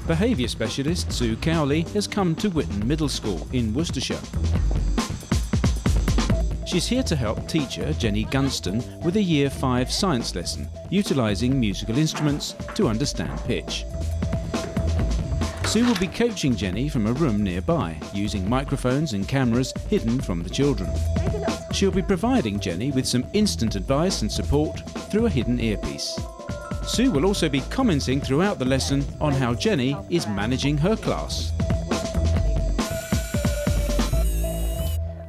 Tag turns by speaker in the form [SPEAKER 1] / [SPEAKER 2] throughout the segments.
[SPEAKER 1] Behaviour specialist Sue Cowley has come to Witton Middle School in Worcestershire. She's here to help teacher Jenny Gunston with a Year 5 science lesson, utilising musical instruments to understand pitch. Sue will be coaching Jenny from a room nearby, using microphones and cameras hidden from the children. She'll be providing Jenny with some instant advice and support through a hidden earpiece. Sue will also be commenting throughout the lesson on how Jenny is managing her class.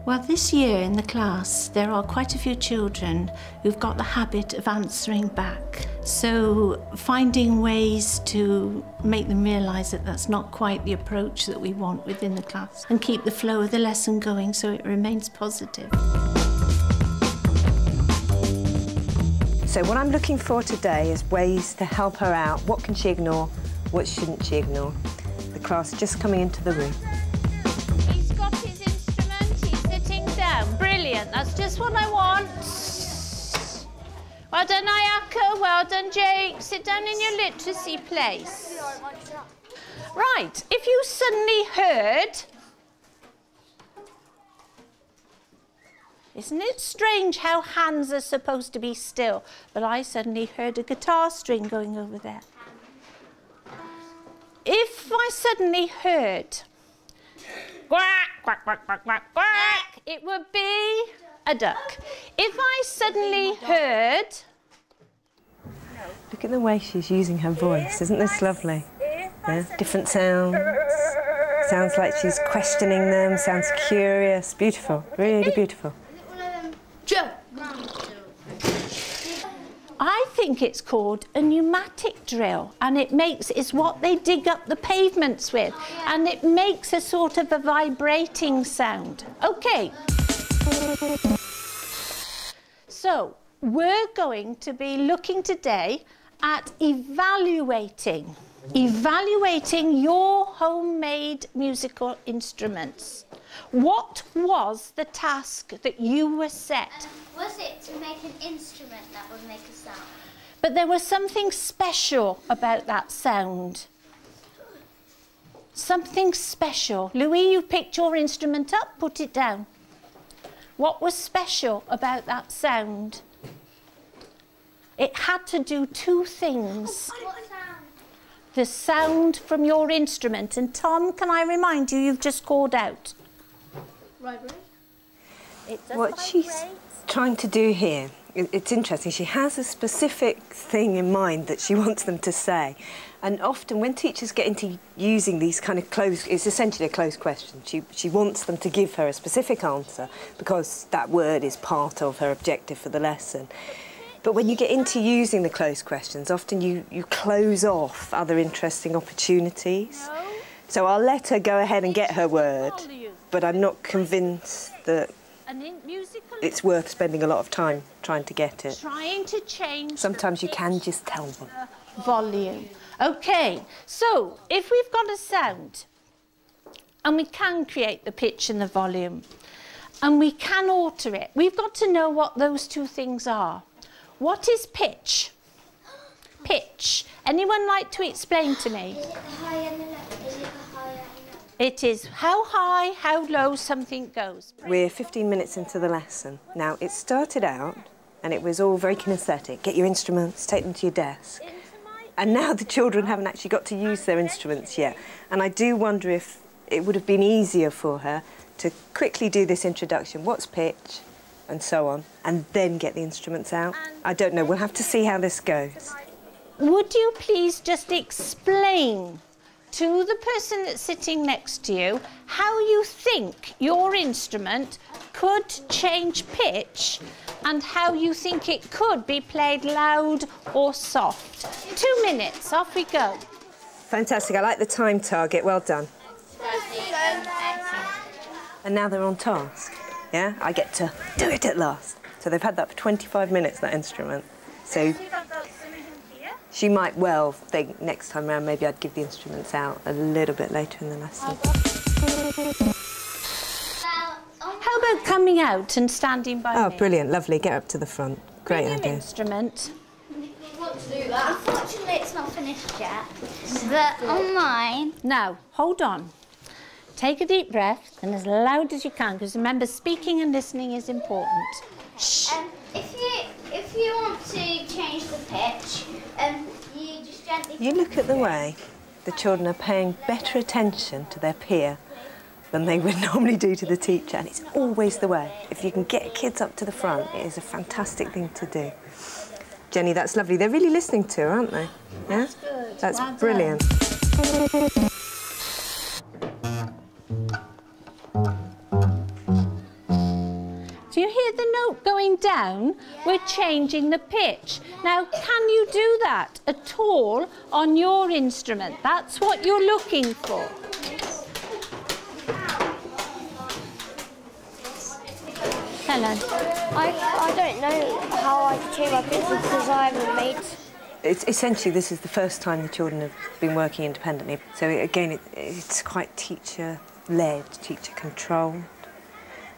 [SPEAKER 2] Well, this year in the class there are quite a few children who've got the habit of answering back. So finding ways to make them realise that that's not quite the approach that we want within the class and keep the flow of the lesson going so it remains positive.
[SPEAKER 3] So what I'm looking for today is ways to help her out. What can she ignore? What shouldn't she ignore? The class is just coming into the room.
[SPEAKER 4] He's got his instrument, he's sitting down. Brilliant, that's just what I want. Well done, Ayaka, well done, Jake. Sit down in your literacy place. Right, if you suddenly heard... Isn't it strange how hands are supposed to be still? But I suddenly heard a guitar string going over there. If I suddenly heard quack, quack, quack, quack, quack, quack, it would be a duck. If I suddenly heard...
[SPEAKER 3] Look at the way she's using her voice. Isn't this lovely? Yeah? Different sounds. Sounds like she's questioning them, sounds curious. Beautiful, really beautiful.
[SPEAKER 2] I think it's called a pneumatic drill, and it's what they dig up the pavements with, and it makes a sort of a vibrating sound. Okay. So we're going to be looking today at evaluating your homemade musical instruments. What was the task that you were set?
[SPEAKER 5] Was it to make an instrument that would make a sound?
[SPEAKER 2] But there was something special about that sound. Something special. Louis, you picked your instrument up, put it down. What was special about that sound? It had to do two things.
[SPEAKER 5] What sound?
[SPEAKER 2] The sound from your instrument. And Tom, can I remind you, you've just called out.
[SPEAKER 5] Vibrate.
[SPEAKER 3] What she's trying to do here, it's interesting, she has a specific thing in mind that she wants them to say. And often when teachers get into using these kind of closed, it's essentially a closed question. She wants them to give her a specific answer because that word is part of her objective for the lesson. But when you get into using the closed questions, often you close off other interesting opportunities.
[SPEAKER 4] No.
[SPEAKER 3] So I'll let her go ahead and get her word, but I'm not convinced that it's worth spending a lot of time trying to get it.
[SPEAKER 2] Trying to change.
[SPEAKER 3] Sometimes you can just tell them.
[SPEAKER 2] Volume. Okay, so if we've got a sound and we can create the pitch and the volume and we can alter it, we've got to know what those two things are. What is pitch? Pitch. Anyone like to explain to me?
[SPEAKER 5] Is it high and low? Is it high and low?
[SPEAKER 2] It is how high, how low something goes.
[SPEAKER 3] We're 15 minutes into the lesson. Now, it started out and it was all very kinesthetic. Get your instruments, take them to your desk. And now the children haven't actually got to use their instruments yet. And I do wonder if it would have been easier for her to quickly do this introduction. What's pitch? And so on. And then get the instruments out. I don't know. We'll have to see how this goes.
[SPEAKER 2] Would you please just explain to the person that's sitting next to you how you think your instrument could change pitch and how you think it could be played loud or soft? 2 minutes, off we go.
[SPEAKER 3] Fantastic, I like the time target, well done. And now they're on task, yeah? I get to do it at last. So they've had that for 25 minutes, that instrument. So she might well think next time around maybe I'd give the instruments out a little bit later in the lesson.
[SPEAKER 2] How about coming out and standing by me?
[SPEAKER 3] Oh, brilliant, lovely. Get up to the front. Great
[SPEAKER 2] Bring your
[SPEAKER 3] idea.
[SPEAKER 2] instrument.
[SPEAKER 5] Unfortunately, it's not finished yet. But on mine...
[SPEAKER 4] Now, hold on. Take a deep breath and as loud as you can, because remember, speaking and listening is important. Shh.
[SPEAKER 5] If you want to change the pitch, you just gently...
[SPEAKER 3] You look at the way the children are paying better attention to their peer than they would normally do to the teacher, and it's always the way. If you can get kids up to the front, it is a fantastic thing to do. Jenny, that's lovely. They're really listening to her, aren't they? Yeah?
[SPEAKER 2] That's good.
[SPEAKER 3] That's
[SPEAKER 2] Well
[SPEAKER 3] brilliant.
[SPEAKER 4] Do you hear the note going down? We're changing the pitch. Now, can you do that at all on your instrument? That's what you're looking for. Helen.
[SPEAKER 5] I don't know how I can change my pitch because I haven't made...
[SPEAKER 3] It's essentially, this is the first time the children have been working independently. So again, it's quite teacher-led, teacher-controlled,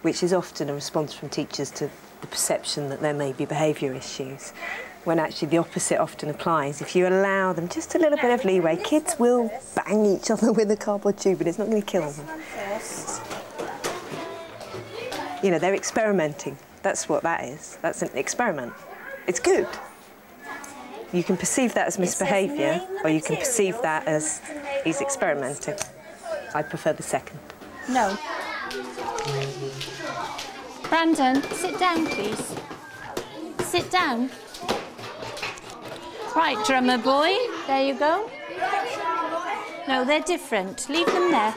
[SPEAKER 3] which is often a response from teachers to the perception that there may be behaviour issues, when actually the opposite often applies. If you allow them just a little bit of leeway, kids will bang each other with a cardboard tube, but it's not going to kill them. You know, they're experimenting. That's what that is. That's an experiment. It's good. You can perceive that as misbehaviour, or you can perceive that as he's experimenting. I prefer the second.
[SPEAKER 4] No. Brandon, sit down, please. Sit down. Right, drummer boy, there you go. No, they're different. Leave them there.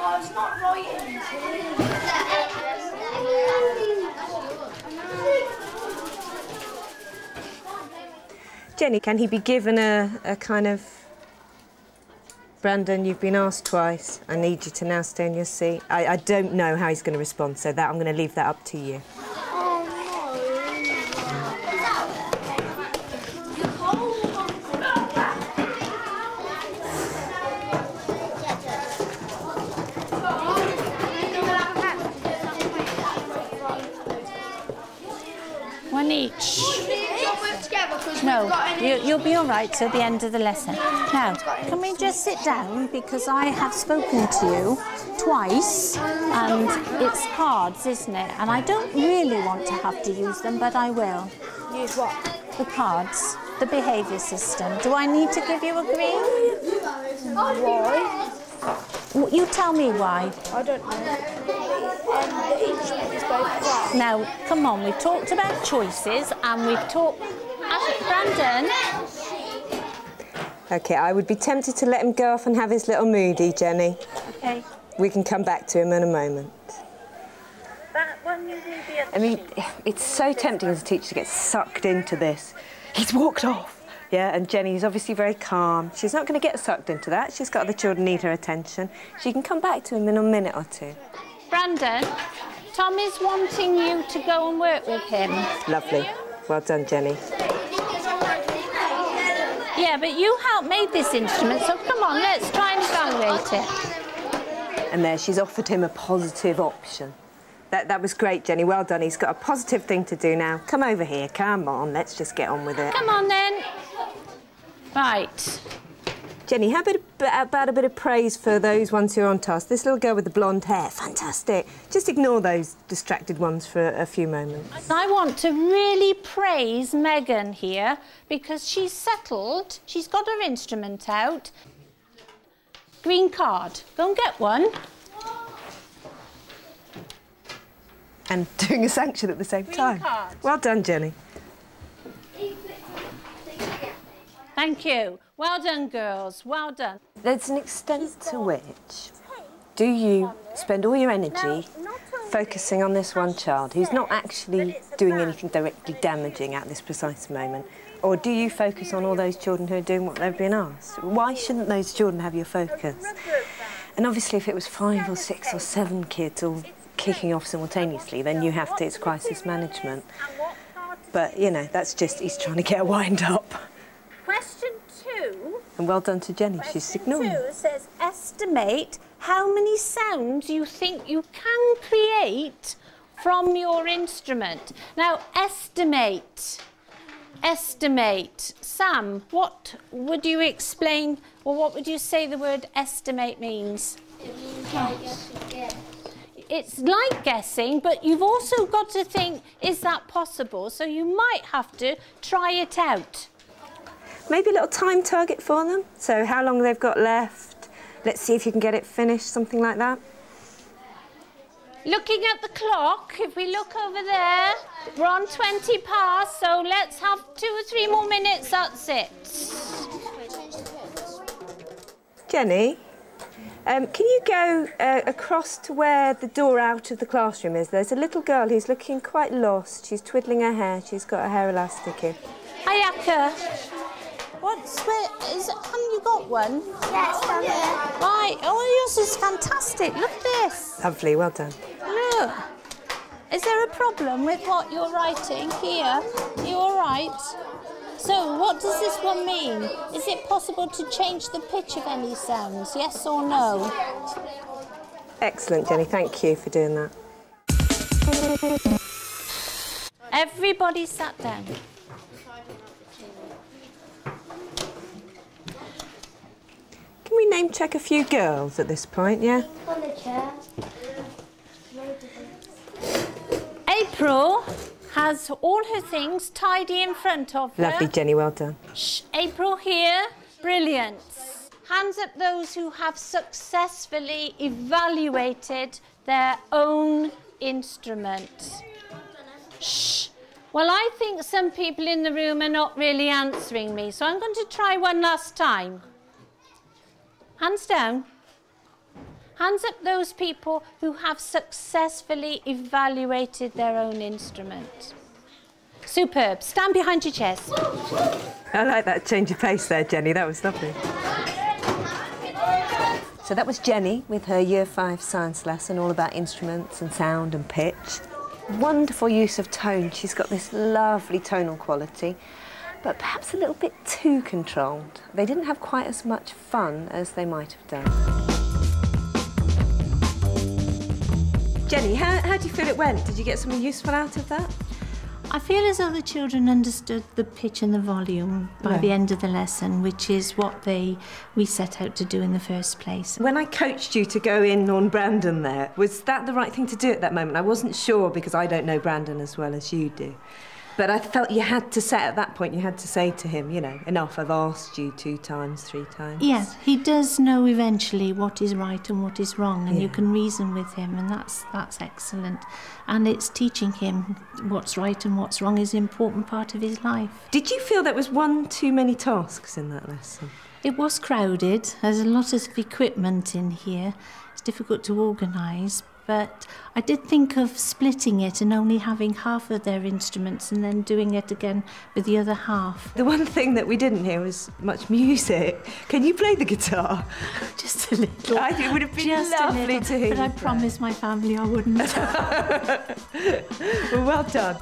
[SPEAKER 5] Oh, it's not right.
[SPEAKER 3] Jenny, can he be given a kind of... Brandon, you've been asked twice. I need you to now stay in your seat. I don't know how he's going to respond, so that I'm going to leave that up to you.
[SPEAKER 4] One each. No, you'll be all right till the end of the lesson. Now, can we just sit down, because I have spoken to you twice, and it's cards, isn't it? And I don't really want to have to use them, but I will.
[SPEAKER 5] Use what?
[SPEAKER 4] The cards, the behaviour system. Do I need to give you a green?
[SPEAKER 5] Why?
[SPEAKER 4] Well, you tell me why.
[SPEAKER 5] I don't know. The instrument is both flat.
[SPEAKER 4] Now, come on, we've talked about choices, and we've talked... Brandon?
[SPEAKER 3] OK, I would be tempted to let him go off and have his little moody, Jenny.
[SPEAKER 4] OK.
[SPEAKER 3] We can come back to him in a moment.
[SPEAKER 4] That one you will be able to...
[SPEAKER 3] I mean, it's so tempting as a teacher to get sucked into this. He's walked off. Yeah, and Jenny's obviously very calm. She's not going to get sucked into that. She's got other children need her attention. She can come back to him in a minute or two.
[SPEAKER 4] Brandon, Tom is wanting you to go and work with him.
[SPEAKER 3] Lovely. Well done, Jenny.
[SPEAKER 4] Yeah, but you helped make this instrument, so come on, let's try and evaluate it.
[SPEAKER 3] And there, she's offered him a positive option. That was great, Jenny. Well done. He's got a positive thing to do now. Come over here. Come on, let's just get on with it.
[SPEAKER 4] Come on, then. Right.
[SPEAKER 3] Jenny, how about a bit of praise for those ones who are on task? This little girl with the blonde hair, fantastic. Just ignore those distracted ones for a few moments.
[SPEAKER 4] I want to really praise Megan here, because she's settled. She's got her instrument out. Green card. Go and get one.
[SPEAKER 3] And doing a sanction at the same time.
[SPEAKER 4] Card.
[SPEAKER 3] Well done, Jenny.
[SPEAKER 4] Thank you. Well done, girls. Well done.
[SPEAKER 3] There's an extent to which do you spend all your energy focusing on this one child who's not actually doing anything directly damaging at this precise moment? Or do you focus on all those children who are doing what they've been asked? Why shouldn't those children have your focus? And obviously, if it was 5 or 6 or 7 kids all kicking off simultaneously, then you have to, it's crisis management. But, you know, that's just, he's trying to get a wind up.
[SPEAKER 4] Question 2.
[SPEAKER 3] And well done to Jenny, she's ignoring.
[SPEAKER 4] Question 2 says, estimate how many sounds you think you can create from your instrument. Now, estimate. Estimate. Sam, what would you explain, or what would you say the word estimate means?
[SPEAKER 5] It means like guess.
[SPEAKER 4] It's like guessing, but you've also got to think, is that possible? So you might have to try it out.
[SPEAKER 3] Maybe a little time target for them. So how long they've got left. Let's see if you can get it finished, something like that.
[SPEAKER 4] Looking at the clock, if we look over there, we're on 20 past, so let's have 2 or 3 more minutes, that's it.
[SPEAKER 3] Jenny? Can you go across to where the door out of the classroom is? There's a little girl who's looking quite lost. She's twiddling her hair. She's got her hair elastic in.
[SPEAKER 4] Ayaka, haven't you got one?
[SPEAKER 5] Yeah, it's down there.
[SPEAKER 4] Right, oh, yours is fantastic. Look at this.
[SPEAKER 3] Lovely, well done.
[SPEAKER 4] Look. Is there a problem with what you're writing here? You all right? So, what does this one mean? Is it possible to change the pitch of any sounds, yes or no?
[SPEAKER 3] Excellent, Jenny. Thank you for doing that.
[SPEAKER 4] Everybody sat down.
[SPEAKER 3] Can we name check a few girls at this point, yeah?
[SPEAKER 5] On the chair.
[SPEAKER 4] April has all her things tidy in front of her.
[SPEAKER 3] Lovely, Jenny, well done.
[SPEAKER 4] Shh, April here, brilliant. Hands up those who have successfully evaluated their own instrument. Shh. Well, I think some people in the room are not really answering me, so I'm going to try one last time. Hands down. Hands up those people who have successfully evaluated their own instrument. Superb. Stand behind your chairs.
[SPEAKER 3] I like that change of pace there, Jenny. That was lovely. So that was Jenny with her Year 5 science lesson, all about instruments and sound and pitch. Wonderful use of tone. She's got this lovely tonal quality, but perhaps a little bit too controlled. They didn't have quite as much fun as they might have done. Jenny, how do you feel it went? Did you get something useful out of that?
[SPEAKER 2] I feel as though the children understood the pitch and the volume by the end of the lesson, which is what we set out to do in the first place.
[SPEAKER 3] When I coached you to go in on Brandon there, was that the right thing to do at that moment? I wasn't sure because I don't know Brandon as well as you do. But I felt you had to say at that point, you had to say to him, you know, enough, I've asked you 2 times, 3 times.
[SPEAKER 2] Yes, he does know eventually what is right and what is wrong, and you can reason with him, and that's excellent. And it's teaching him what's right and what's wrong is an important part of his life.
[SPEAKER 3] Did you feel there was one too many tasks in that lesson?
[SPEAKER 2] It was crowded. There's a lot of equipment in here. It's difficult to organise. But I did think of splitting it and only having half of their instruments and then doing it again with the other half.
[SPEAKER 3] The one thing that we didn't hear was much music. Can you play the guitar?
[SPEAKER 2] Just a little.
[SPEAKER 3] I think it would have been
[SPEAKER 2] just
[SPEAKER 3] lovely to hear.
[SPEAKER 2] But I promised my family I wouldn't.
[SPEAKER 3] Well, well done.